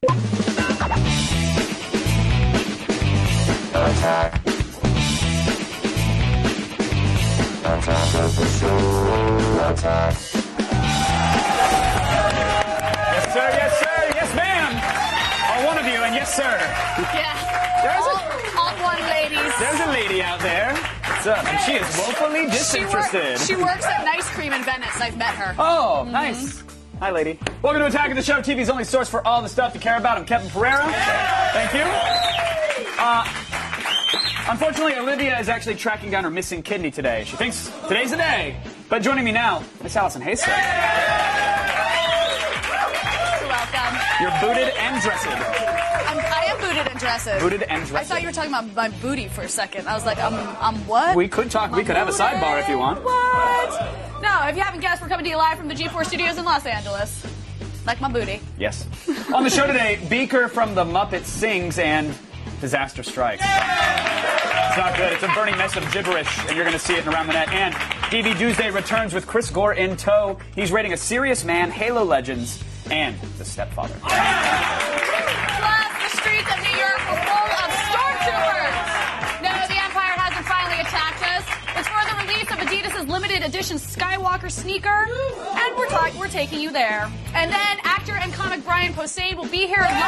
Attack. Attack of the show. Attack. Yes, sir. Yes, sir. Yes, ma'am. All one of you, and yes, sir. Yeah. There's all one ladies. There's a lady out there. What's up? And she is woefully disinterested. She works at Nice Cream in Venice. I've met her. Oh, nice. Hi, lady. Welcome to Attack of the Show, TV's only source for all the stuff you care about. I'm Kevin Pereira. Thank you. Unfortunately, Olivia is actually tracking down her missing kidney today. She thinks today's the day. But joining me now, Miss Allison Hayes. You're welcome. You're booted and dressed. I am booted and dressed. Booted and dressed. I thought you were talking about my booty for a second. I was like, I'm what? We could talk. We could have a sidebar if you want. What? No, if you haven't guessed, we're coming to you live from the G4 studios in Los Angeles. Like my booty. Yes. On the show today, Beaker from the Muppets sings and disaster strikes. It's not good. It's a burning mess of gibberish, and you're going to see it in Around the Net. And DV Tuesday returns with Chris Gore in tow. He's rating A Serious Man, Halo Legends, and The Stepfather. Plus, the streets of New York were full of stormtroopers. No, the Empire hasn't finally attacked us. It's for the release of Adidas' limited edition Skywalker sneaker, and we're taking you there. And then actor and comic Brian Posehn will be here live to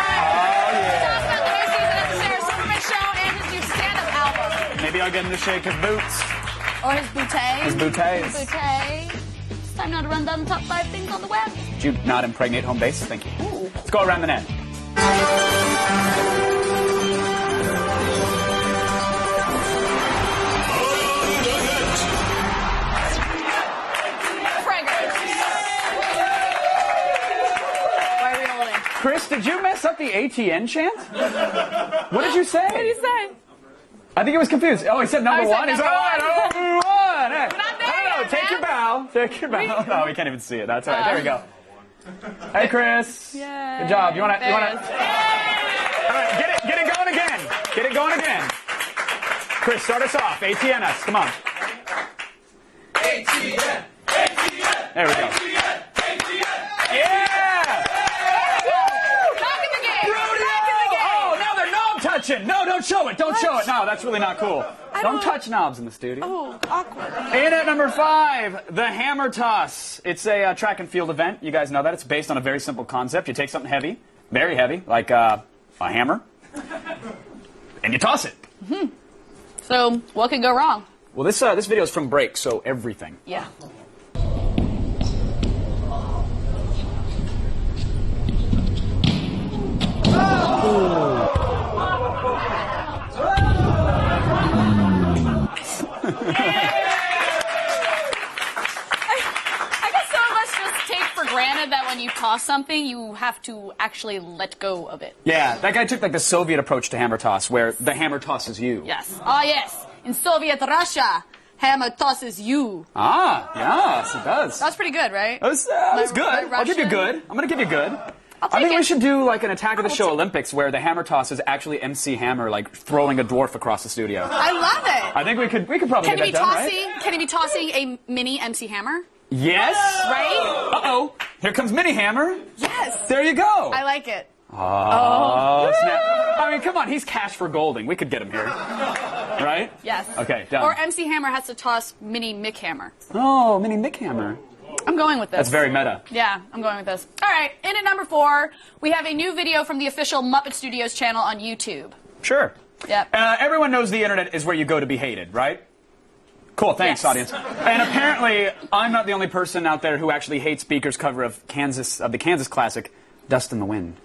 talk about the new season of the Sarah Silverman Show and his new stand-up album. Maybe I'll get him to shake his boots. Or his bootay. His bootays. Bootay. It's time now to run down the top 5 things on the web. Did you not impregnate home base? Thank you. Ooh. Let's go Around the Net. Chris, did you mess up the ATN chant? What did you say? What did you say? I think he was confused. Oh, he said number one. He's number like, one. number one. Hey. We're not there No, yet, take man. your bow. Take your bow. No, we can't even see it. That's all right. There we go. Hey, Chris. Yay. Good job. You want to? There it is. All right, get it going again. Get it going again. Chris, start us off. ATN us. Come on. ATN. ATN. There we go. ATN. ATN. Yeah. Touching. No, don't show it. Don't show it. No, that's really not cool. Don't touch knobs in the studio. Oh, awkward. In at number 5, the hammer toss. It's a track and field event. You guys know that. It's based on a very simple concept. You take something heavy, very heavy, like a hammer, and you toss it. Mm-hmm. So, what could go wrong? Well, this video is from Break, so everything. Yeah. I guess some of us just take for granted that when you toss something, you have to actually let go of it. Yeah, that guy took like the Soviet approach to hammer toss, where the hammer tosses you. Yes. Ah, yes. In Soviet Russia, hammer tosses you. Ah, yes, it does. That's pretty good, right? That was good. I'll give you good. I'm going to give you good. I think we should do like an Attack of the Show Olympics where the hammer toss is actually MC Hammer like throwing a dwarf across the studio. I love it. I think we could probably get that done, right? Can he be tossing a mini MC Hammer? Yes. Right? Uh-oh. Here comes Mini Hammer. Yes. There you go. I like it. Oh, snap. I mean, come on. He's cash for Golding. We could get him here. Right? Yes. Okay, done. Or MC Hammer has to toss Mini Mick Hammer. Oh, Mini Mick Hammer. I'm going with this. That's very meta. Yeah, I'm going with this. All right, in at number 4, we have a new video from the official Muppet Studios channel on YouTube. Sure. Yep. Everyone knows the internet is where you go to be hated, right? Cool, thanks, Yes. audience. And apparently, I'm not the only person out there who actually hates Beaker's cover of the Kansas classic, Dust in the Wind.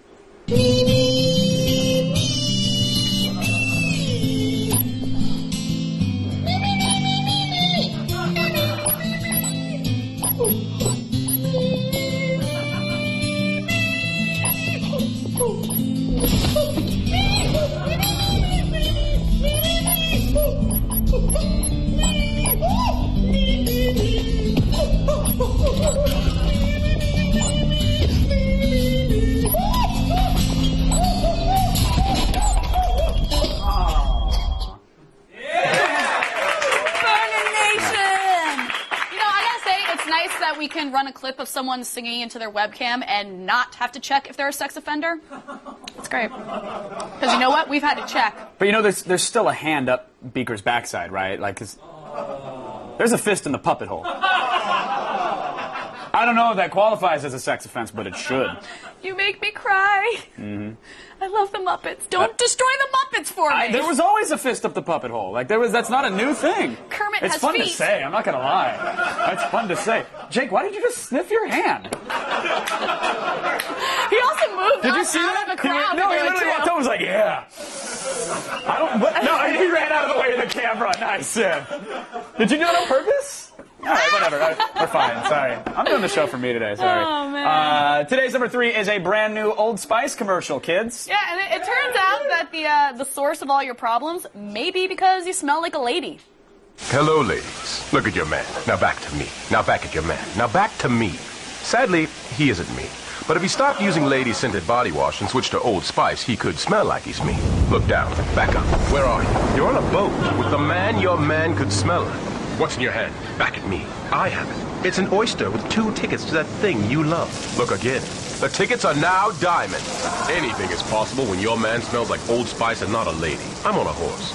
run a clip of someone singing into their webcam and not have to check if they're a sex offender? It's great. Because you know what? We've had to check. But you know, there's still a hand up Beaker's backside, right? Like, there's a fist in the puppet hole. I don't know if that qualifies as a sex offense, but it should. You make me cry. I love the Muppets. Don't destroy the Muppets for me. There was always a fist up the puppet hole. Like, that's not a new thing. Kermit it's has fun feet. to say, I'm not going to lie. That's fun to say. Jake, why did you just sniff your hand? He also moved Did up you see out that? of the crowd. No, he to do it, literally too. walked over and was like, yeah. No, he ran out of the way of the camera. Nice, yeah. Did you do it on purpose? All right, whatever. We're fine. Sorry. I'm doing the show for me today. Sorry. Oh, man. Today's number 3 is a brand new Old Spice commercial, kids. Yeah, and it turns out that the source of all your problems may be because you smell like a lady. Hello, ladies. Look at your man. Now back to me. Now back at your man. Now back to me. Sadly, he isn't me. But if he stopped using lady-scented body wash and switched to Old Spice, he could smell like he's me. Look down. Back up. Where are you? You're on a boat with the man your man could smell like. What's in your hand? Back at me. I have it. It's an oyster with 2 tickets to that thing you love. Look again. The tickets are now diamond. Anything is possible when your man smells like Old Spice and not a lady. I'm on a horse.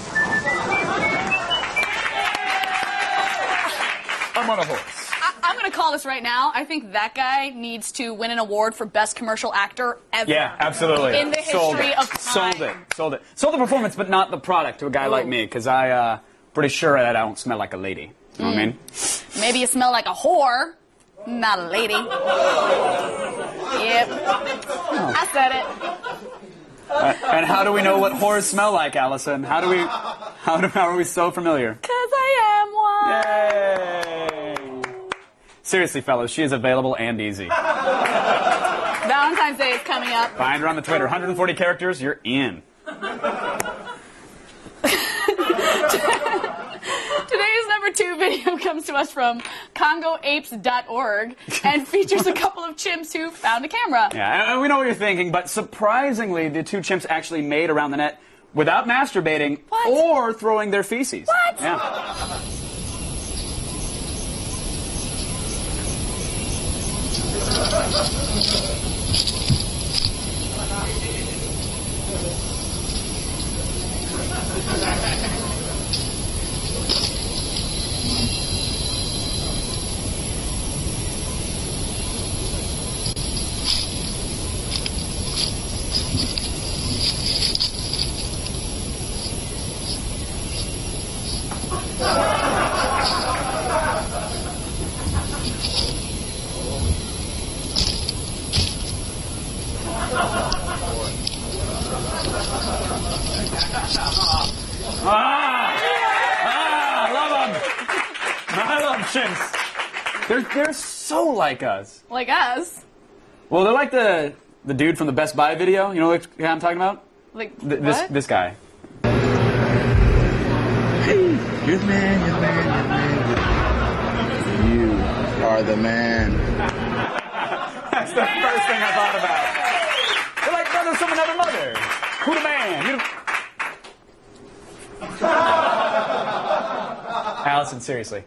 I'm on a horse. I'm going to call this right now. I think that guy needs to win an award for best commercial actor ever. Yeah, absolutely. In the history of time. Sold it. Sold the performance, but not the product to a guy like me, because pretty sure that I don't smell like a lady. You know what I mean? Maybe you smell like a whore, not a lady. Yep. I said it. And how do we know what whores smell like, Allison? How are we so familiar? Because I am one. Yay! Seriously, fellas, she is available and easy. Valentine's Day is coming up. Find her on the Twitter. 140 characters, you're in. Today's number 2 video comes to us from CongoApes.org and features a couple of chimps who found a camera. Yeah, and we know what you're thinking, but surprisingly, the 2 chimps actually made around the net without masturbating or throwing their feces. What? Yeah. I love chimps. They're so like us. Like us. Well, they're like the dude from the Best Buy video. You know what I'm talking about? Like This guy. Hey, you're the man, you're the man, you're the man. You are the man. That's the first thing I thought about. They're like brothers from another mother. Who the man? You the... Allison, seriously.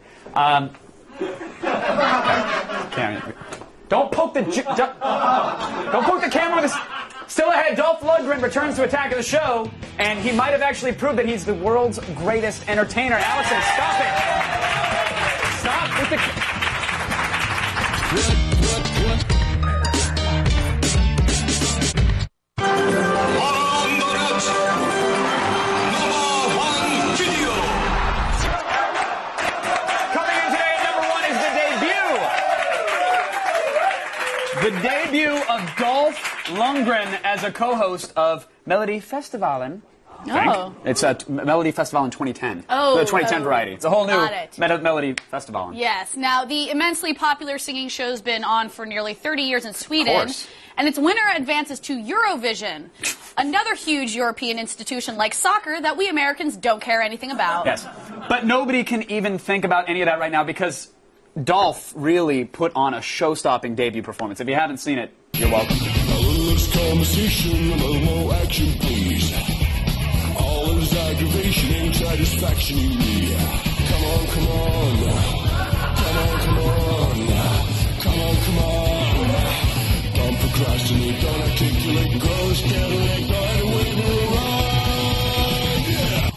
Don't poke the camera with this. Still ahead, Dolph Lundgren returns to Attack of the Show, and he might have actually proved that he's the world's greatest entertainer. Allison, stop it! Stop with the... Coming in today, number 1 is the debut of Dolph Lundgren as a co-host of Melody Festivalen. Oh. It's a Melody Festivalen 2010. Oh. The 2010 variety. It's a whole new Got it. Melody Festivalen. Yes. Now, the immensely popular singing show's been on for nearly 30 years in Sweden. Of course. And its winner advances to Eurovision, another huge European institution like soccer that we Americans don't care anything about. Yes. But nobody can even think about any of that right now because Dolph really put on a show-stopping debut performance. If you haven't seen it, you're welcome. A little less conversation, a little more action, please. All is aggravation and satisfaction you need. Come on, come on. Come on, come on. Come come on. Don't procrastinate, don't articulate, go steadily, go ahead and wave her around. Yeah.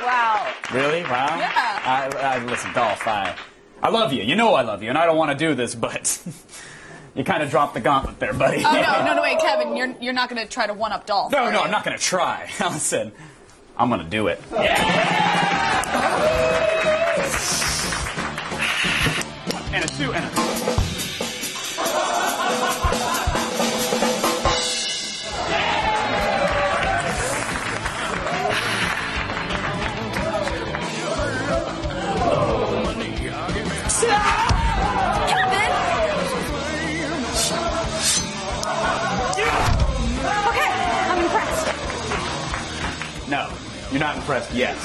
Wow. Really? Wow. Yeah. Listen, Dolph, I love you. You know I love you, and I don't want to do this, but you kind of dropped the gauntlet there, buddy. Oh, no, wait, Kevin, you're not going to try to one-up Dolph. No, I'm not going to try. Listen, I'm going to do it. And a two, and a... No, you're not impressed yet.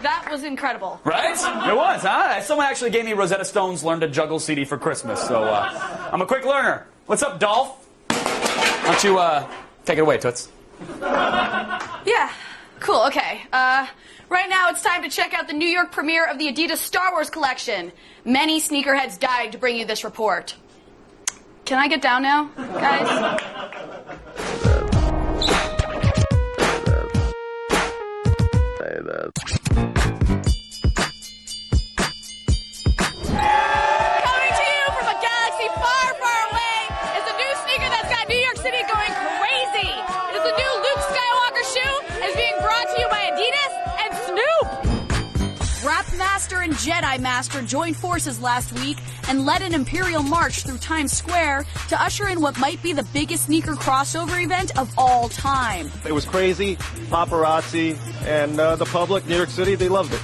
That was incredible. Right? It was, huh? Someone actually gave me Rosetta Stone's Learn to Juggle CD for Christmas, so I'm a quick learner. What's up, Dolph? Why don't you take it away, Toots? Yeah, cool, okay. Right now it's time to check out the New York premiere of the Adidas Star Wars collection. Many sneakerheads died to bring you this report. Can I get down now, guys? Coming to you from a galaxy far, far away is a new sneaker that's got New York City going crazy. It is the new Luke Skywalker shoe and is being brought to you by Adidas and Snoop. Rap Master and Jedi Master joined forces last week and led an Imperial March through Times Square to usher in what might be the biggest sneaker crossover event of all time. It was crazy, paparazzi, and the public, New York City, they loved it.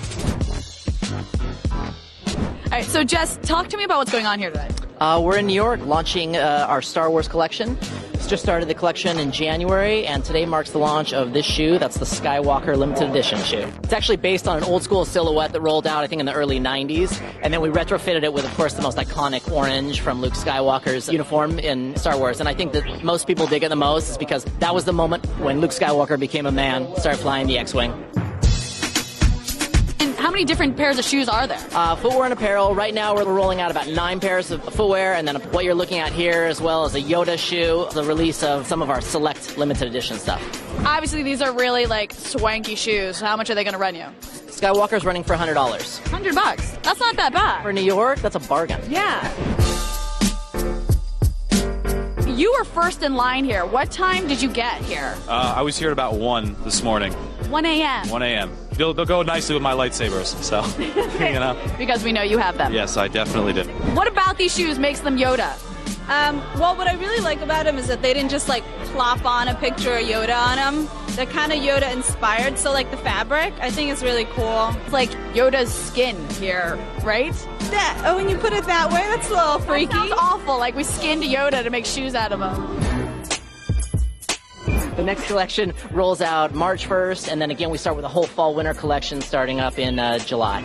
All right, so Jess, talk to me about what's going on here today. We're in New York launching our Star Wars collection. Just started the collection in January, and today marks the launch of this shoe. That's the Skywalker limited edition shoe. It's actually based on an old school silhouette that rolled out, I think, in the early 90s. And then we retrofitted it with, of course, the most iconic orange from Luke Skywalker's uniform in Star Wars. And I think that most people dig it the most is because that was the moment when Luke Skywalker became a man, started flying the X-Wing. How many different pairs of shoes are there? Footwear and apparel. Right now we're rolling out about 9 pairs of footwear, and then what you're looking at here as well as a Yoda shoe, the release of some of our select limited edition stuff. Obviously these are really like swanky shoes. How much are they going to run you? Skywalker's running for $100. $100. That's not that bad. For New York, that's a bargain. Yeah. You were first in line here. What time did you get here? I was here at about 1 this morning. 1 a.m. 1 a.m. They'll go nicely with my lightsabers, so, you know. Because we know you have them. Yes, I definitely did. What about these shoes makes them Yoda? Well, what I really like about them is that they didn't just, like, plop on a picture of Yoda on them. They're kind of Yoda-inspired, so, like, the fabric, I think is really cool. It's like Yoda's skin here, right? Yeah, oh, when you put it that way, that's a little freaky. That sounds awful, like we skinned Yoda to make shoes out of him. The next collection rolls out March 1st, and then again we start with a whole fall-winter collection starting up in July.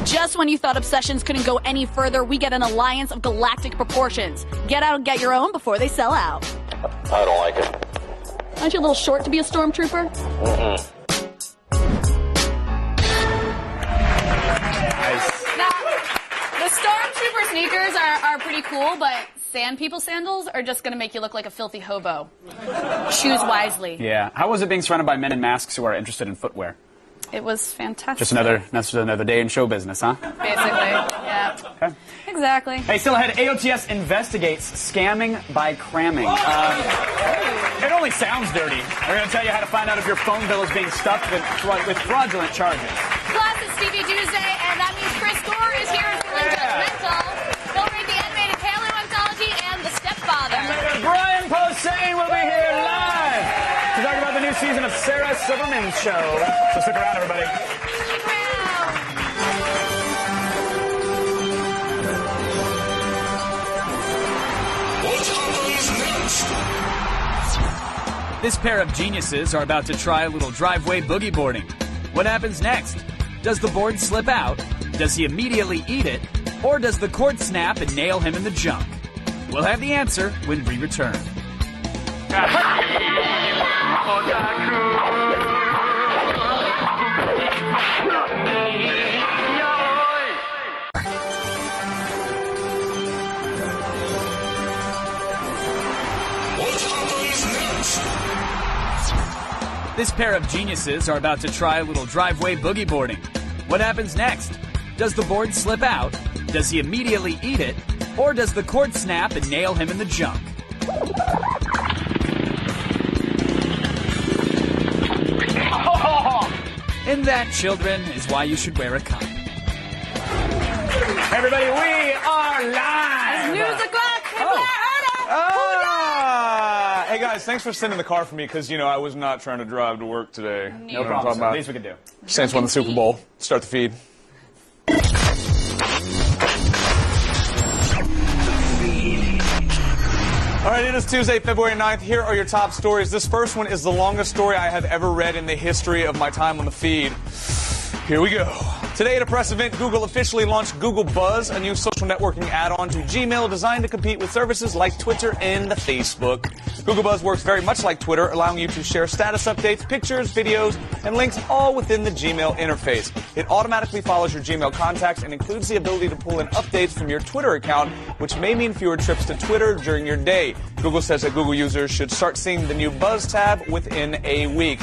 Just when you thought obsessions couldn't go any further, we get an alliance of galactic proportions. Get out and get your own before they sell out. I don't like it. Aren't you a little short to be a stormtrooper? Mm-mm. Now, the stormtrooper sneakers are pretty cool, but sand people sandals are just going to make you look like a filthy hobo. Choose wisely. Yeah. How was it being surrounded by men in masks who are interested in footwear? It was fantastic. Just another day in show business, huh? Basically, yeah. Okay. Exactly. Hey, still ahead, AOTS investigates scamming by cramming. It only sounds dirty. We're going to tell you how to find out if your phone bill is being stuffed with fraudulent charges. Plus, it's TV Tuesday, and that means Chris Gore is here and feeling judgmental. He'll read the animated paleontology and The Stepfather. And later, Brian Posehn will be here live to talk about the new season of Sarah Silverman's show. So stick around, everybody. Stick around. What happens next? This pair of geniuses are about to try a little driveway boogie boarding. What happens next? Does the board slip out? Does he immediately eat it? Or does the cord snap and nail him in the junk? We'll have the answer when we return. What happens next? This pair of geniuses are about to try a little driveway boogie boarding. What happens next? Does the board slip out? Does he immediately eat it? Or does the cord snap and nail him in the junk? And that, children, is why you should wear a cup. Everybody, we are live! News o'clock. Hey guys, thanks for sending the car for me because, you know, I was not trying to drive to work today. No problem. At least we can do. Saints won the Super Bowl. Start the feed. All right, it is Tuesday, February 9th. Here are your top stories. This first one is the longest story I have ever read in the history of my time on the feed. Here we go. Today at a press event, Google officially launched Google Buzz, a new social networking add-on to Gmail designed to compete with services like Twitter and Facebook. Google Buzz works very much like Twitter, allowing you to share status updates, pictures, videos, and links all within the Gmail interface. It automatically follows your Gmail contacts and includes the ability to pull in updates from your Twitter account, which may mean fewer trips to Twitter during your day. Google says that Google users should start seeing the new Buzz tab within a week.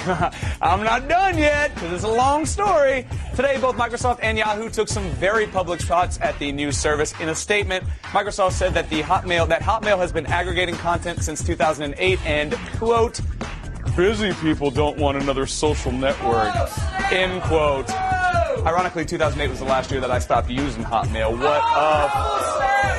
I'm not done yet, because it's a long story. Today, both Microsoft and Yahoo took some very public shots at the news service. In a statement, Microsoft said that Hotmail has been aggregating content since 2008 and, quote, busy people don't want another social network, end quote. Ironically, 2008 was the last year that I stopped using Hotmail. What up?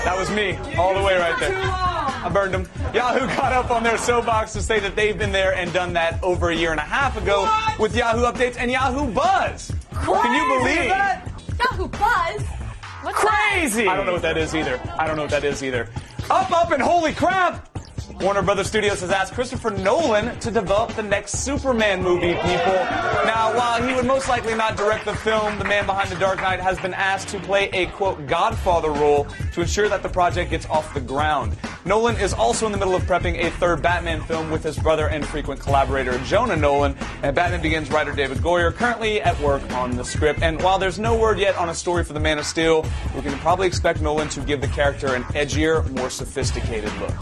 That was me, all the way right there. I burned them. Yahoo got up on their soapbox to say that they've been there and done that over a year and a half ago with Yahoo Updates and Yahoo Buzz. Can you believe that? Yahoo Buzz? What's Crazy! I don't know what that is either. Up, and holy crap! Warner Brothers Studios has asked Christopher Nolan to develop the next Superman movie, people. Now, while he would most likely not direct the film, the man behind The Dark Knight has been asked to play a, quote, Godfather role to ensure that the project gets off the ground. Nolan is also in the middle of prepping a third Batman film with his brother and frequent collaborator, Jonah Nolan, and Batman Begins writer David Goyer currently at work on the script. And while there's no word yet on a story for the Man of Steel, we can probably expect Nolan to give the character an edgier, more sophisticated look.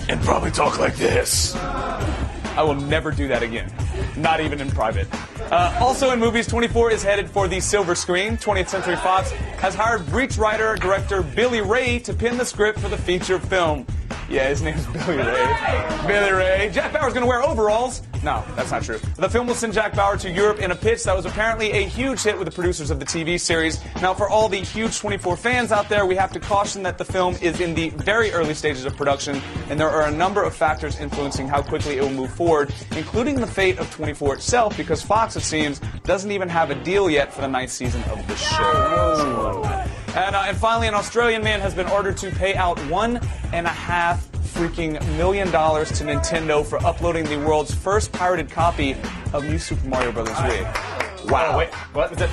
And probably talk like this. I will never do that again. Not even in private. Also in movies, 24 is headed for the silver screen. 20th Century Fox has hired Breach writer-director Billy Ray to pen the script for the feature film. Yeah, his name's Billy Ray. Billy Ray. Jack Bauer's going to wear overalls. No, that's not true. The film will send Jack Bauer to Europe in a pitch that was apparently a huge hit with the producers of the TV series. Now, for all the huge 24 fans out there, we have to caution that the film is in the very early stages of production, and there are a number of factors influencing how quickly it will move forward, including the fate of 24 itself, because Fox, it seems, doesn't even have a deal yet for the 9th season of the show. And finally, an Australian man has been ordered to pay out $1.5 freaking million to Nintendo for uploading the world's first pirated copy of New Super Mario Bros. Wii. Wow. Oh, wait, what is it?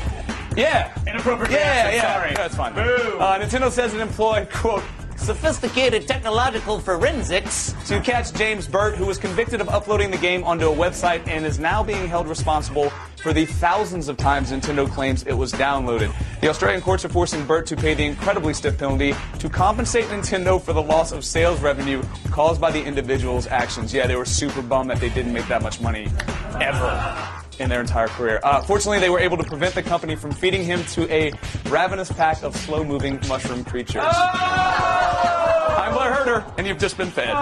Yeah. Inappropriate. Yeah. Sorry. That's fine. Boo. Nintendo says it employed, quote, sophisticated technological forensics to catch James Burt, who was convicted of uploading the game onto a website and is now being held responsible for the thousands of times Nintendo claims it was downloaded. The Australian courts are forcing Burt to pay the incredibly stiff penalty to compensate Nintendo for the loss of sales revenue caused by the individual's actions. Yeah, they were super bummed that they didn't make that much money ever. in their entire career. Fortunately, they were able to prevent the company from feeding him to a ravenous pack of slow-moving mushroom creatures. I'm Blair Herter, and you've just been fed.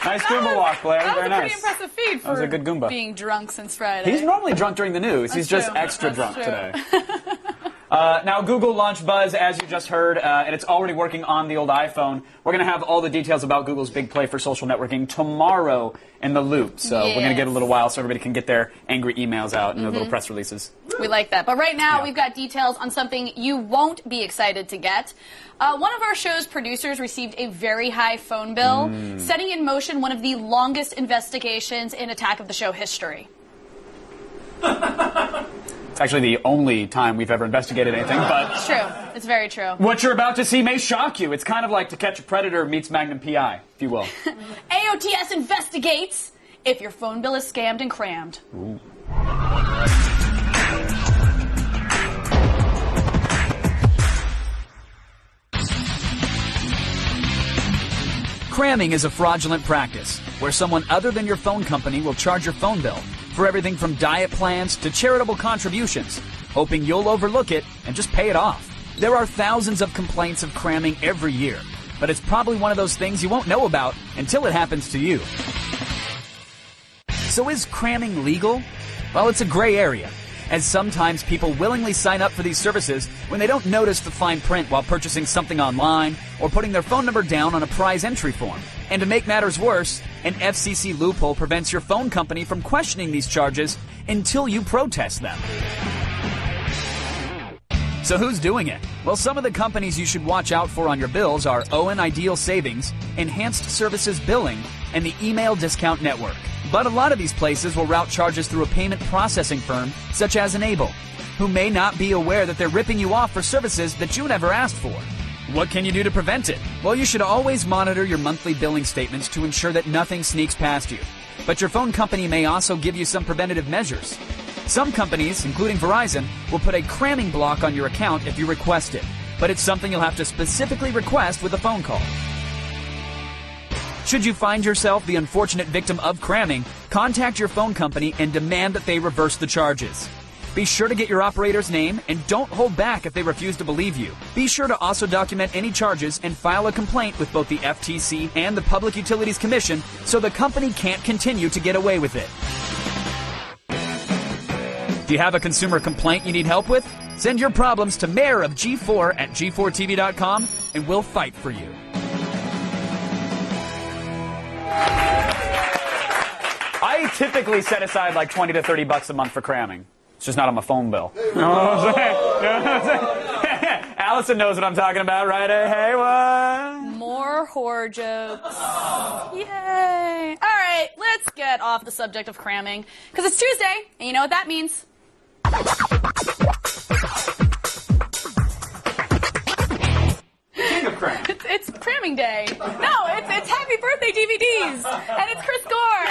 Nice Goomba walk, Blair. Very That was a nice. pretty impressive feat for That was a good Goomba. being drunk since Friday. He's normally drunk during the news. He's just true. extra That's drunk true. today. Now, Google launched Buzz, as you just heard, and it's already working on the old iPhone. We're going to have all the details about Google's big play for social networking tomorrow in the Loop. So we're going to get a little while so everybody can get their angry emails out and their little press releases. We like that. But right now, we've got details on something you won't be excited to get. One of our show's producers received a very high phone bill, setting in motion one of the longest investigations in Attack of the Show history. It's actually the only time we've ever investigated anything, but... It's true. It's very true. What you're about to see may shock you. It's kind of like To Catch a Predator meets Magnum P.I., if you will. AOTS investigates if your phone bill is scammed and crammed. Ooh. Cramming is a fraudulent practice where someone other than your phone company will charge your phone bill for everything from diet plans to charitable contributions, hoping you'll overlook it and just pay it off. There are thousands of complaints of cramming every year, but it's probably one of those things you won't know about until it happens to you. So is cramming legal? Well, it's a gray area, as sometimes people willingly sign up for these services when they don't notice the fine print while purchasing something online or putting their phone number down on a prize entry form. And to make matters worse, an FCC loophole prevents your phone company from questioning these charges until you protest them. So who's doing it? Well, some of the companies you should watch out for on your bills are Owen Ideal Savings, Enhanced Services Billing, and the Email Discount Network. But a lot of these places will route charges through a payment processing firm, such as Enable, who may not be aware that they're ripping you off for services that you never asked for. What can you do to prevent it? Well, you should always monitor your monthly billing statements to ensure that nothing sneaks past you. But your phone company may also give you some preventative measures. Some companies, including Verizon, will put a cramming block on your account if you request it. But it's something you'll have to specifically request with a phone call. Should you find yourself the unfortunate victim of cramming, contact your phone company and demand that they reverse the charges. Be sure to get your operator's name and don't hold back if they refuse to believe you. Be sure to also document any charges and file a complaint with both the FTC and the Public Utilities Commission so the company can't continue to get away with it. Do you have a consumer complaint you need help with? Send your problems to Mayor of G4 at g4tv.com and we'll fight for you. I typically set aside like $20 to $30 a month for cramming. It's just not on my phone bill. You know what I'm saying? Allison knows what I'm talking about, right? Hey, what? More horror jokes. Yay. All right, let's get off the subject of cramming, because it's Tuesday, and you know what that means. King of cram. It's cramming day. No, it's Happy Birthday DVDs, and it's Chris Gore.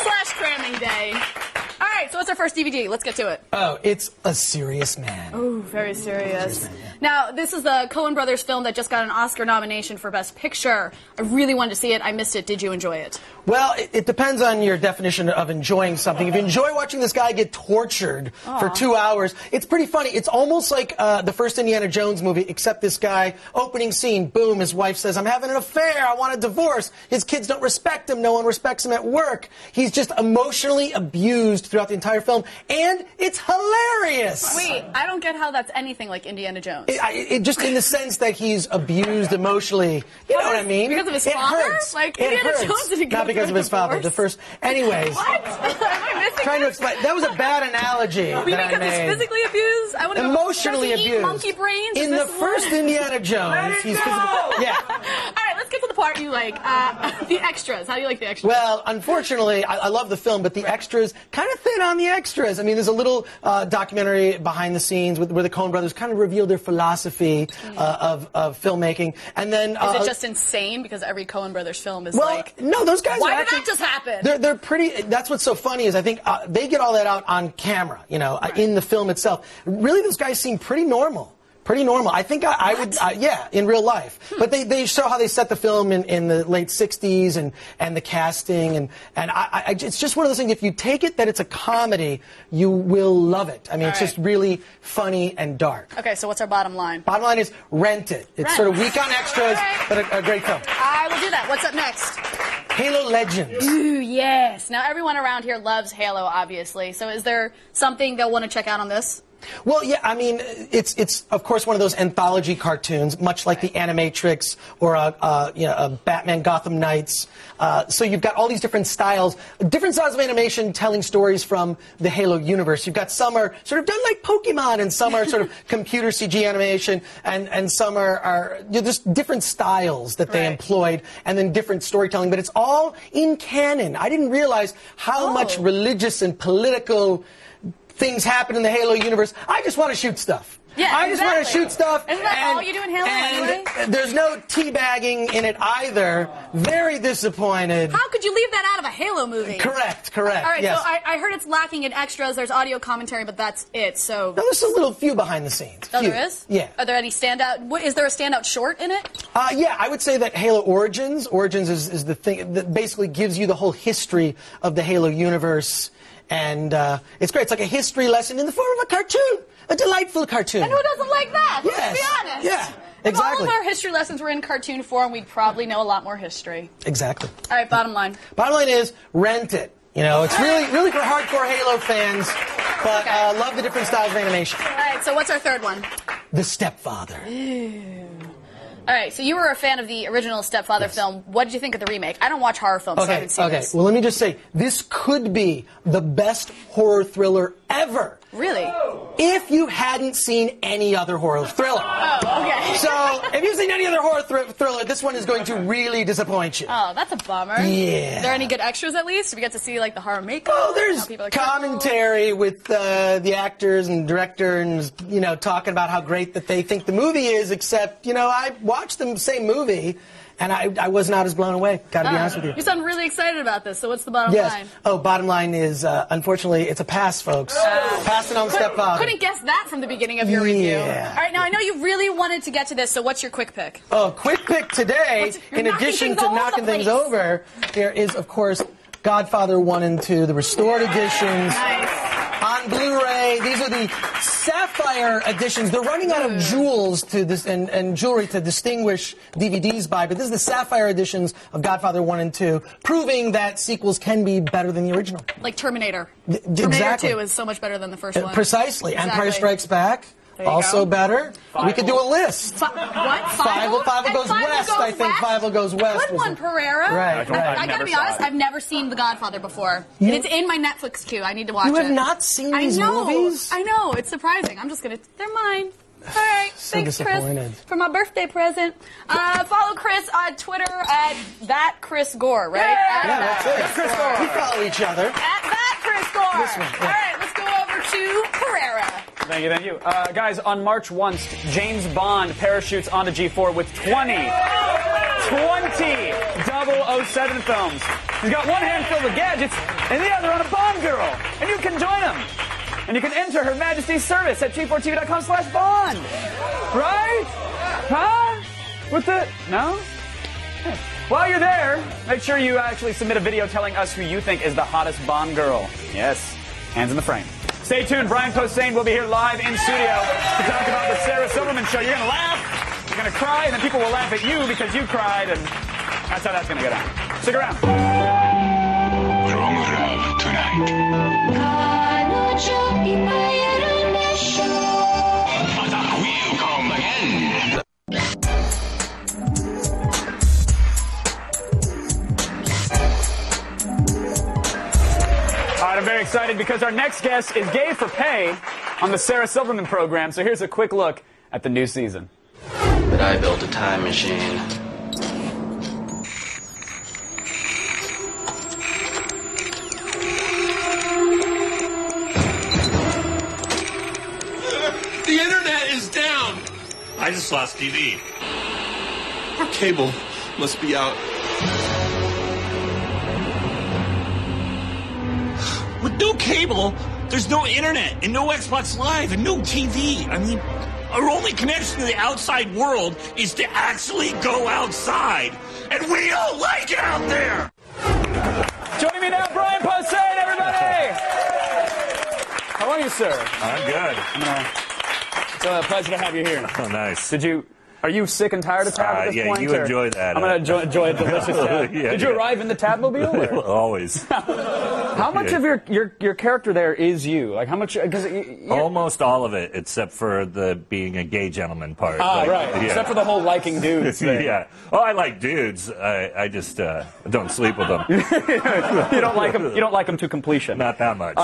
Slash cramming day. All right, so what's our first DVD? Let's get to it. Oh, it's A Serious Man. Oh, very serious. Now, this is the Coen Brothers film that just got an Oscar nomination for Best Picture. I really wanted to see it. I missed it. Did you enjoy it? Well, it depends on your definition of enjoying something. If you enjoy watching this guy get tortured for 2 hours, it's pretty funny. It's almost like the first Indiana Jones movie, except this guy, opening scene, boom, his wife says, I'm having an affair, I want a divorce. His kids don't respect him, no one respects him at work. He's just emotionally abused throughout the entire film, and it's hilarious. Wait, I don't get how that's anything like Indiana Jones. It just in the sense that he's abused emotionally. You know what I mean? Because of his it father? Hurts. Like, it Indiana hurts. Jones didn't go Not because through of his a father. divorce. The first. Anyways. What? Am I missing Trying to explain. That was a bad analogy. You mean that I because made. he's physically abused? I want to Emotionally does he abused. Eat monkey brains? In the first Indiana Jones, he's physically. Yeah. All right, let's get to the part you like. The extras. How do you like the extras? Well, unfortunately, I love the film, but the extras kind of thin on the extras. I mean, there's a little documentary behind the scenes where the Coen brothers kind of reveal their philosophy of filmmaking, and then is it just insane because every Coen brothers film is no, those guys. Why are did actually, that just happen? They're pretty. That's what's so funny is I think they get all that out on camera, in the film itself. Really, those guys seem pretty normal. Pretty normal. I think I would, yeah, in real life. But they show how they set the film in the late 60s and the casting. And it's just one of those things, if you take it that it's a comedy, you will love it. I mean, it's just really funny and dark. Okay, so what's our bottom line? Bottom line is rent it. It's sort of weak on extras, but a great film. I will do that. What's up next? Halo Legends. Ooh, yes. Now, everyone around here loves Halo, obviously. So is there something they'll want to check out on this? Well, yeah, I mean, it's of course one of those anthology cartoons, much like the Animatrix or a Batman Gotham Knights. So you've got all these different styles of animation telling stories from the Halo universe. You've got some are sort of done like Pokemon, and some are sort of computer CG animation, and some are just different styles that they employed, and then different storytelling. But it's all in canon. I didn't realize how much religious and political things happen in the Halo universe. I just want to shoot stuff. Yeah, I just want to shoot stuff. Isn't that all you do in Halo anyway? There's no teabagging in it either. Very disappointed. How could you leave that out of a Halo movie? Correct. All right, yes. so I heard it's lacking in extras. There's audio commentary, but that's it. So no, there's a little few behind the scenes. Oh, there is? Yeah. Are there any standout? Is there a standout short in it? Yeah, I would say that Halo Origins is the thing that basically gives you the whole history of the Halo universe. And it's great. It's like a history lesson in the form of a cartoon. A delightful cartoon. And who doesn't like that? Yes. Let's be honest. Yeah, If exactly. all of our history lessons were in cartoon form, we'd probably know a lot more history. Exactly. All right, bottom line. Bottom line is rent it. You know, it's really for hardcore Halo fans, but love the different styles of animation. All right, so what's our third one? The Stepfather. Ew. All right, so you were a fan of the original Stepfather film. What did you think of the remake? I don't watch horror films, so I haven't seen this. Well, let me just say, this could be the best horror thriller ever. Really? If you hadn't seen any other horror thriller. Oh, okay. So, if you've seen any other horror thriller, this one is going to really disappoint you. Oh, that's a bummer. Yeah. Are there any good extras, at least? Do we get to see, like, the horror makeup? Oh, there's commentary with the actors and director and, talking about how great that they think the movie is, except, I watched the same movie, and I was not as blown away, gotta be honest with you. You sound really excited about this, so what's the bottom line? Oh, bottom line is, unfortunately, it's a pass, folks. Passing on Stepfather. Couldn't guess that from the beginning of your review. All right, now I know you really wanted to get to this, so what's your quick pick? Oh, quick pick today, in addition to knocking things over, there is, of course, Godfather 1 and 2, the restored editions. Nice. On Blu-ray, these are the Sapphire editions. They're running out of jewels to this and jewelry to distinguish DVDs by, but this is the Sapphire editions of Godfather 1 and 2, proving that sequels can be better than the original. Like Terminator. Exactly. Terminator 2 is so much better than the first one. Precisely. Exactly. Empire Strikes Back. Also better. We could do a list. What? Five goes west. I think Five goes west. Good one, Pereira. Right. I gotta be honest, I've never seen The Godfather before. And it's in my Netflix queue. I need to watch it. You have not seen these movies? I know. It's surprising. I'm just gonna. They're mine. All right. So Thanks, disappointed. Chris, for my birthday present. Follow Chris on Twitter at @ThatChrisGore, right? Yeah, that's it. Chris Gore. We follow each other. @ThatChrisGore. This one, yeah. All right, let's go over to Pereira. Thank you. Guys, on March 1, James Bond parachutes onto G4 with 20 007 films. He's got one hand filled with gadgets and the other on a Bond girl. And you can join him. And you can enter Her Majesty's service at g4tv.com/Bond. Right? Huh? No? Okay. While you're there, make sure you actually submit a video telling us who you think is the hottest Bond girl. Yes. Hands in the frame. Stay tuned. Brian Posehn will be here live in studio to talk about the Sarah Silverman show. You're going to laugh, you're going to cry, and then people will laugh at you because you cried, and that's how that's going to go down. Stick around. Wrong love tonight. We'll come again. All right, I'm very excited because our next guest is gay for pay on the Sarah Silverman program. So here's a quick look at the new season. But I built a time machine. The internet is down. I just lost TV. Our cable must be out. With no cable, There's no internet and no Xbox Live and no TV. I mean, our only connection to the outside world is to actually go outside. And we don't like it out there. Joining me now, Brian Posehn, everybody. How are you, sir? I'm good. It's a pleasure to have you here. Oh, nice. Are you sick and tired of Tab at this yeah, point? you enjoy that. I'm going to enjoy a delicious Tab. Yeah, Did you arrive in the Tabmobile? Or? Always. How much of your character there is you? Like how much? Almost all of it, except for the being a gay gentleman part. Right. Yeah. Except for the whole liking dudes thing. Yeah. Oh, I like dudes. I just don't sleep with them. You don't like them. You don't like them to completion. Not that much.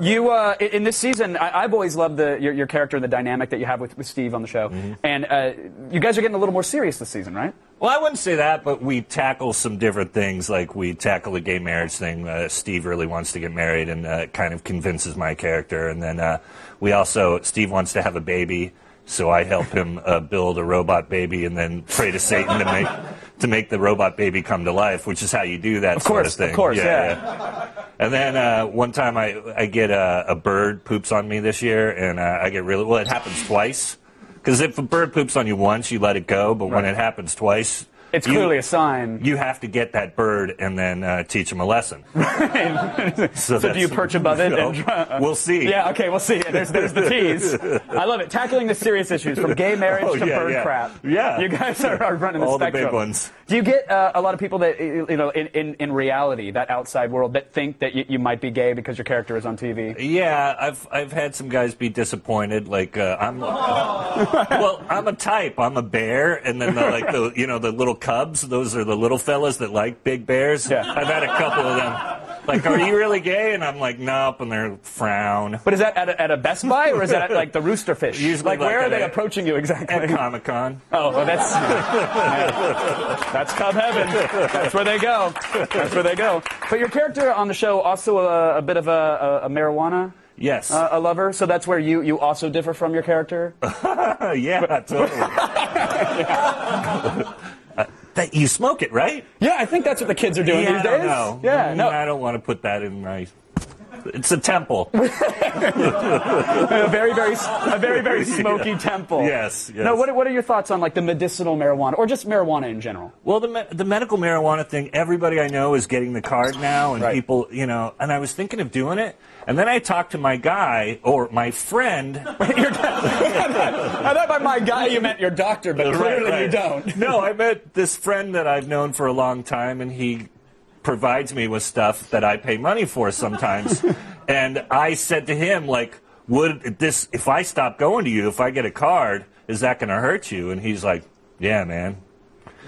You in this season, I've always loved your character and the dynamic that you have with Steve on the show, and you guys are getting a little more serious this season, right? Well, I wouldn't say that, but we tackle some different things. Like we tackle the gay marriage thing. Steve really wants to get married and kind of convinces my character. And then Steve wants to have a baby, so I help him build a robot baby and then pray to Satan to make the robot baby come to life, which is how you do that sort of thing. Of course, yeah. And then one time I get a bird poops on me this year, and I get it happens twice. Because if a bird poops on you once, you let it go, but when it happens twice... It's clearly a sign. You have to get that bird and then teach him a lesson. Right. So do you perch above it? We'll see. Yeah, okay, we'll see. There's the tease. I love it. Tackling the serious issues, from gay marriage to bird crap. Yeah. You guys are running the all spectrum. The big ones. Do you get a lot of people that, in reality, that outside world, that think that you might be gay because your character is on TV? Yeah, I've had some guys be disappointed. Like, I'm a type. I'm a bear, and then the little cubs, those are the little fellas that like big bears. Yeah. I've had a couple of them. Like, are you really gay? And I'm like, nope, and they're frown. But is that at a Best Buy, or is that at, like, the Rooster Fish? Usually where are they approaching you exactly? At Comic-Con. Oh, well, that's Cub Heaven. That's where they go. That's where they go. But your character on the show also a bit of a marijuana. Yes. A lover, so that's where you also differ from your character? Yeah, totally. That you smoke it, right? Yeah, I think that's what the kids are doing these days. No. Yeah, no. I don't want to put that in my... It's a temple. a very, very smoky temple. Yes. No, what are your thoughts on, like, the medicinal marijuana, or just marijuana in general? Well, the medical marijuana thing, everybody I know is getting the card now, and people, and I was thinking of doing it, and then I talked to my guy, or my friend. I thought by my guy you meant your doctor, but clearly you don't. No, I met this friend that I've known for a long time, and he provides me with stuff that I pay money for sometimes. And I said to him, like, if I stop going to you, if I get a card, is that going to hurt you? And he's like, yeah, man.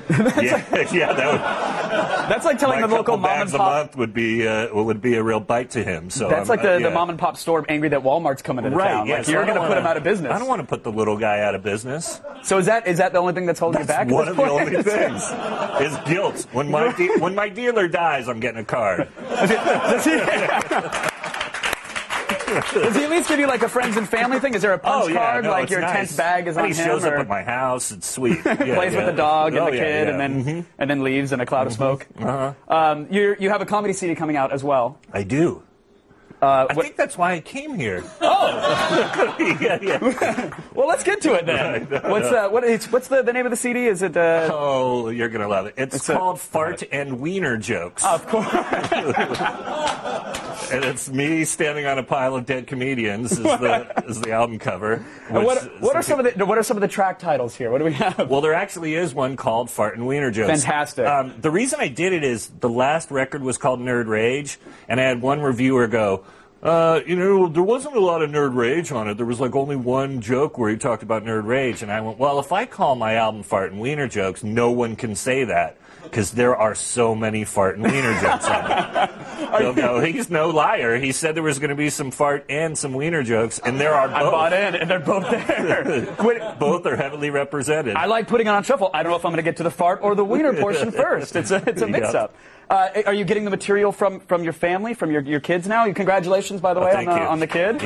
That's like telling the local mom and pop. A month would be a real bite to him. So that's like the mom and pop store angry that Walmart's coming into town. Yeah, like, you're going to put him out of business. I don't want to put the little guy out of business. So is that the only thing that's holding you back? One of the only things is guilt. When my dealer dies, I'm getting a card. Does he at least give you like a friends and family thing? Is there a punch card? Like your nice. 10th bag is on him? He shows up at my house. It's sweet. Plays with the dog and the kid, and then leaves in a cloud of smoke. You have a comedy CD coming out as well. I do. I think that's why I came here. Oh! Well, let's get to it then. What's the name of the CD? Is it? Oh, you're gonna love it. It's called Fart and Wiener Jokes. Of course. And it's me standing on a pile of dead comedians. Is the album cover. What are some of the track titles here? What do we have? Well, there actually is one called Fart and Wiener Jokes. Fantastic. The reason I did it is the last record was called Nerd Rage, and I had one reviewer go, there wasn't a lot of nerd rage on it. There was like only one joke where he talked about nerd rage. And I went, well, if I call my album Fart and Wiener Jokes, no one can say that because there are so many fart and wiener jokes on it. They'll go, he's no liar. He said there was going to be some fart and some wiener jokes, and there are both. I bought in, and they're both there. Both are heavily represented. I like putting it on shuffle. I don't know if I'm going to get to the fart or the wiener portion first. It's a mix-up. Are you getting the material from your family, from your kids now? Congratulations, by the way, on the kid.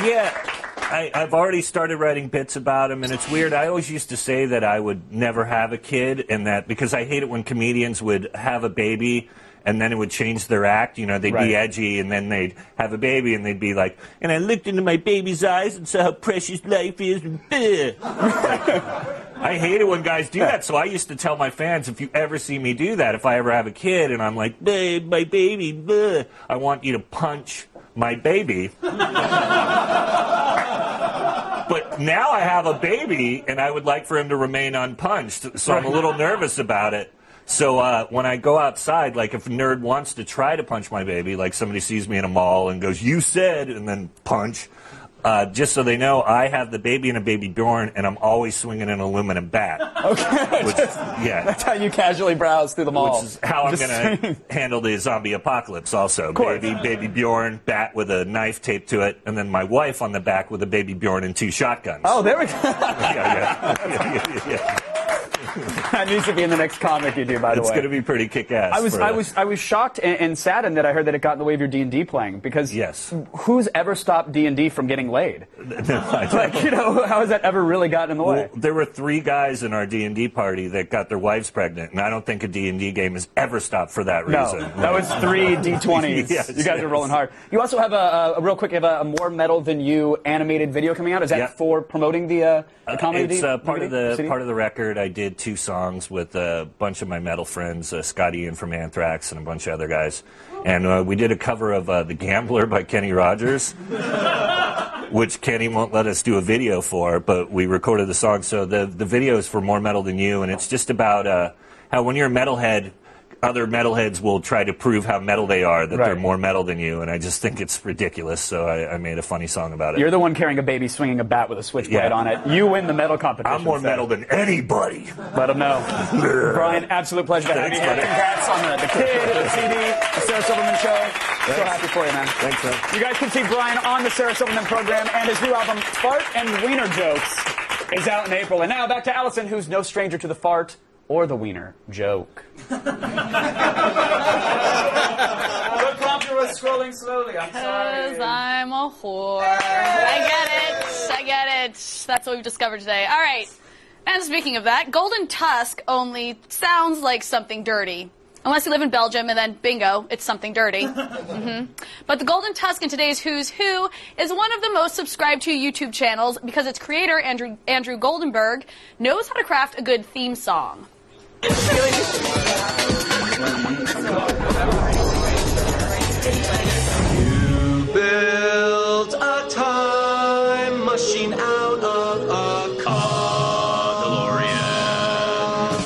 Yeah. I've already started writing bits about him, and it's weird. I always used to say that I would never have a kid, and that because I hate it when comedians would have a baby and then it would change their act. You know, they'd be edgy, and then they'd have a baby, and they'd be like, and I looked into my baby's eyes and saw how precious life is. I hate it when guys do that, so I used to tell my fans, if you ever see me do that, if I ever have a kid and I'm like, babe, my baby, bleh, I want you to punch my baby. But now I have a baby, and I would like for him to remain unpunched, so I'm a little nervous about it. So when I go outside, like if a nerd wants to try to punch my baby, like somebody sees me in a mall and goes, you said, and then punch, just so they know, I have the baby and a baby born, and I'm always swinging an aluminum bat. Okay. That's how you casually browse through the mall. Which is how I'm going to handle the zombie apocalypse also. Baby Bjorn, bat with a knife taped to it, and then my wife on the back with a baby Bjorn and 2 shotguns. Oh, there we go. Yeah. That needs to be in the next comic you do, by the way. It's going to be pretty kick-ass. I was shocked and saddened that I heard that it got in the way of your D&D playing, because who's ever stopped D&D from getting laid? Like, you know, how has that ever really gotten in the way? Well, there were 3 guys in our D&D party that got their wives pregnant, and I don't think a D&D game has ever stopped for that reason. No, that was 3 D20s. Yes, you guys are rolling hard. You also have a More Metal Than You animated video coming out. Is that for promoting the comedy? It's part of the record. I did 2 songs with a bunch of my metal friends, Scott Ian from Anthrax and a bunch of other guys. And we did a cover of The Gambler by Kenny Rogers, which Kenny won't let us do a video for, but we recorded the song. So the video is for More Metal Than You, and it's just about how when you're a metalhead, other metalheads will try to prove how metal they are, that they're more metal than you, and I just think it's ridiculous, so I made a funny song about it. You're the one carrying a baby swinging a bat with a switchblade on it. You win the metal competition. I'm more metal than anybody. Let them know. Brian, absolute pleasure to have you here. Congrats on the kid, the CD, the Sarah Silverman Show. So happy for you, man. Thanks, man. You guys can see Brian on the Sarah Silverman program, and his new album, Fart and Wiener Jokes, is out in April. And now back to Allison, who's no stranger to the fart or the wiener joke. What prompter was scrolling slowly? I'm sorry. Because I'm a whore. I get it. That's what we've discovered today. All right. And speaking of that, Golden Tusk only sounds like something dirty. Unless you live in Belgium, and then bingo, it's something dirty. But the Golden Tusk in today's Who's Who is one of the most subscribed to YouTube channels because its creator, Andrew Goldenberg, knows how to craft a good theme song. You built a time machine out of a car DeLorean.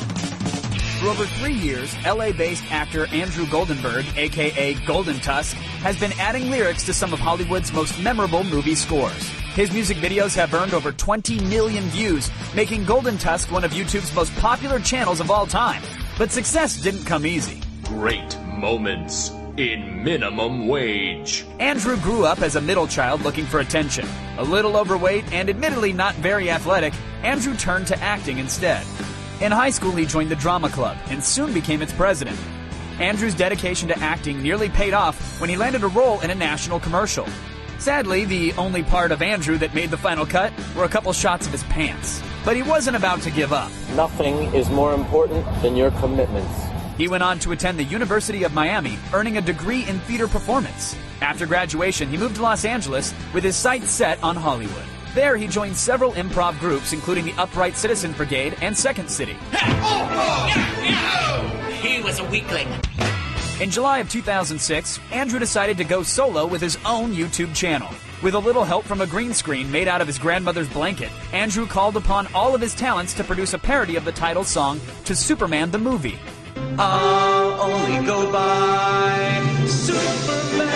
For over 3 years, LA-based actor Andrew Goldenberg, a.k.a. Golden Tusk, has been adding lyrics to some of Hollywood's most memorable movie scores. His music videos have earned over 20 million views, making Golden Tusk one of YouTube's most popular channels of all time. But success didn't come easy. Great moments in minimum wage. Andrew grew up as a middle child looking for attention. A little overweight and admittedly not very athletic, Andrew turned to acting instead. In high school, he joined the drama club and soon became its president. Andrew's dedication to acting nearly paid off when he landed a role in a national commercial. Sadly, the only part of Andrew that made the final cut were a couple shots of his pants. But he wasn't about to give up. Nothing is more important than your commitments. He went on to attend the University of Miami, earning a degree in theater performance. After graduation, he moved to Los Angeles with his sights set on Hollywood. There, he joined several improv groups, including the Upright Citizen Brigade and Second City. He was a weakling. In July of 2006, Andrew decided to go solo with his own YouTube channel. With a little help from a green screen made out of his grandmother's blanket, Andrew called upon all of his talents to produce a parody of the title song to Superman the movie. I'll only go by Superman.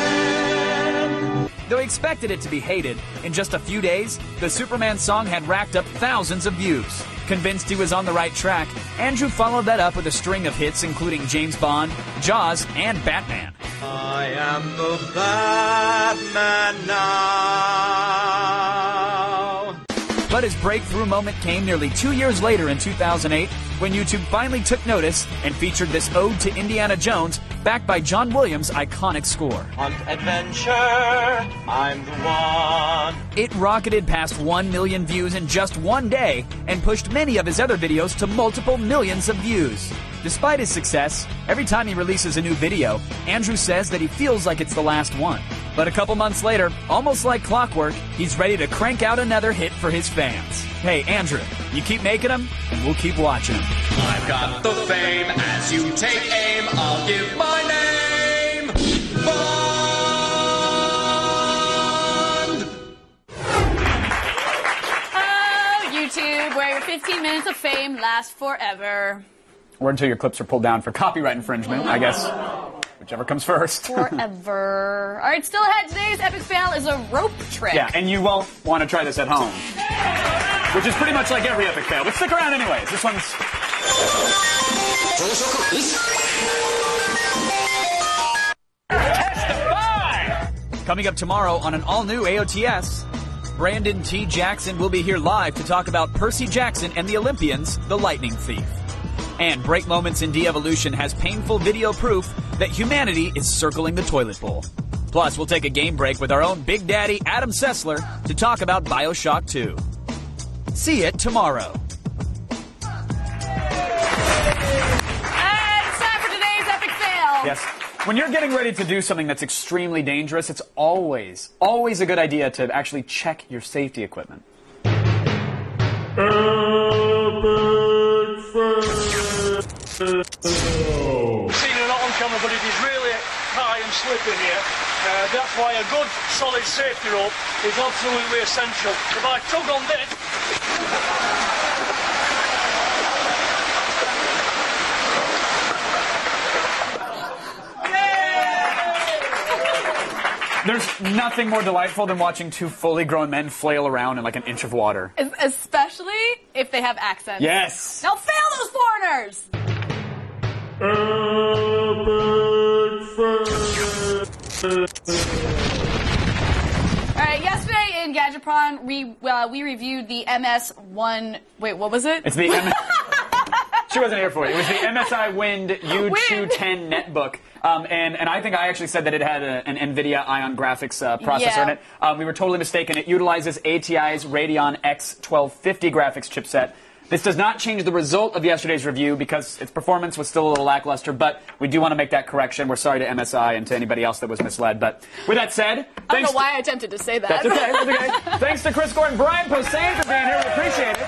Though he expected it to be hated, in just a few days, the Superman song had racked up thousands of views. Convinced he was on the right track, Andrew followed that up with a string of hits including James Bond, Jaws, and Batman. I am the Batman now. But his breakthrough moment came nearly 2 years later in 2008, when YouTube finally took notice and featured this ode to Indiana Jones, backed by John Williams' iconic score. On adventure, I'm the one. It rocketed past 1 million views in just one day and pushed many of his other videos to multiple millions of views. Despite his success, every time he releases a new video, Andrew says that he feels like it's the last one. But a couple months later, almost like clockwork, he's ready to crank out another hit for his fans. Hey, Andrew, you keep making them, and we'll keep watching them. I've got the fame. As you take aim, I'll give my name. Bond! Oh, YouTube, where your 15 minutes of fame lasts forever. Or until your clips are pulled down for copyright infringement, I guess. Whichever comes first. Forever. All right, still ahead. Today's epic fail is a rope trick. Yeah, and you won't want to try this at home. Which is pretty much like every epic fail. But stick around anyways. This one's... Coming up tomorrow on an all-new AOTS, Brandon T. Jackson will be here live to talk about Percy Jackson and the Olympians, the Lightning Thief. And Break Moments in De-Evolution has painful video proof that humanity is circling the toilet bowl. Plus, we'll take a game break with our own Big Daddy, Adam Sessler, to talk about BioShock 2. See it tomorrow. And it's time for today's epic fail. Yes. When you're getting ready to do something that's extremely dangerous, it's always a good idea to actually check your safety equipment. Seen it not on camera, but it is really high and slippy here. That's why a good, solid safety rope is absolutely essential. If I tug on this... There's nothing more delightful than watching two fully grown men flail around in like an inch of water. Especially if they have accents. Yes. Now fail those foreigners! Alright, yesterday in Gadgetron, we reviewed the MS1... Wait, what was it? It's the She wasn't here for it. It was the MSI Wind U210 netbook. And I think I actually said that it had an NVIDIA Ion graphics processor in it. We were totally mistaken. It utilizes ATI's Radeon X1250 graphics chipset. This does not change the result of yesterday's review because its performance was still a little lackluster, but we do want to make that correction. We're sorry to MSI and to anybody else that was misled. But with that said, I don't know why I attempted to say that. That's okay. That's okay. Thanks to Chris Gore and Brian Posehn for being here. We appreciate it.